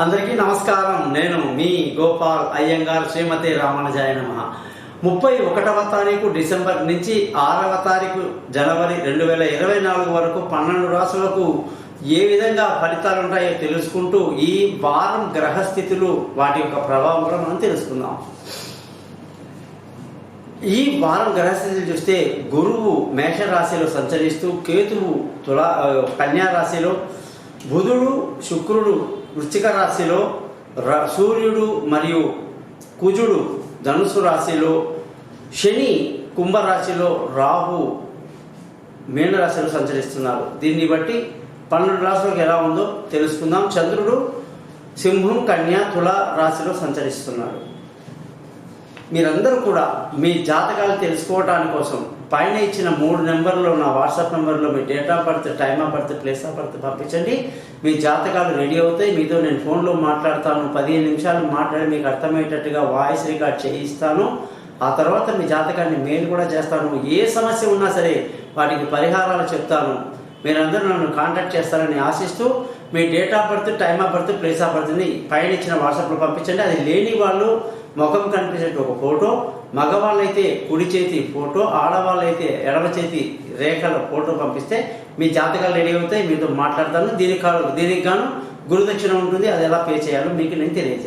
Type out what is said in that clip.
అందరికీ నమస్కారం. నేను మీ గోపాల్ అయ్యంగార్. శ్రీమతి రామానుజాయ నమః. 31వ తారీఖు డిసెంబర్ నుంచి 6వ తారీఖు జనవరి 2024 వరకు 12 రాశులకు ఏ విధంగా ఫలితాలు ఉంటాయో తెలుసుకుంటూ ఈ వారం గ్రహస్థితులు వాటి యొక్క ప్రభావం కూడా మనం తెలుసుకుందాం. ఈ వారం గ్రహస్థితులు చూస్తే గురువు మేషరాశిలో సంచరిస్తూ, కేతువు కన్యా రాశిలో, బుధుడు శుక్రుడు వృశ్చిక రాశిలో, సూర్యుడు మరియు కుజుడు ధనుసు రాశిలో, శని కుంభరాశిలో, రాహు మీనరాశిలో సంచరిస్తున్నారు. దీన్ని బట్టి 12 రాశులకు ఎలా ఉందో తెలుసుకుందాం. చంద్రుడు సింహం, కన్యా, తుల రాశిలో సంచరిస్తున్నాడు. మీరందరూ కూడా మీ జాతకాలు తెలుసుకోవడానికి కోసం పైన ఇచ్చిన 3 నెంబర్లో, నా వాట్సాప్ నెంబర్లో మీ date of birth, time of birth, place of birth పంపించండి. మీ జాతకాలు రెడీ అవుతాయి. మీతో నేను ఫోన్లో మాట్లాడతాను. 15 నిమిషాలు మాట్లాడి మీకు అర్థమయ్యేటట్టుగా వాయిస్ రికార్డ్ చేయిస్తాను. ఆ తర్వాత మీ జాతకాన్ని మెయిల్ కూడా చేస్తాను. ఏ సమస్య ఉన్నా సరే వాటికి పరిహారాలు చెప్తాను. మీరందరూ నన్ను కాంటాక్ట్ చేస్తారని ఆశిస్తూ మీ date of birth, time of birth, place of బర్త్ని పైన ఇచ్చిన వాట్సాప్లో పంపించండి. అది లేని వాళ్ళు ముఖం కనిపించేట్టు ఒక ఫోటో, మగవాళ్ళైతే కుడి చేతి ఫోటో, ఆడవాళ్ళైతే ఎడమ చేతి రేఖల ఫోటో పంపిస్తే మీ జాతకాలు రెడీ అవుతాయి. మీతో మాట్లాడతాను. దీనికి గాను గురుదక్షిణ ఉంటుంది. అది ఎలా పే చేయాలో మీకు నేను తెలియజేస్తాను.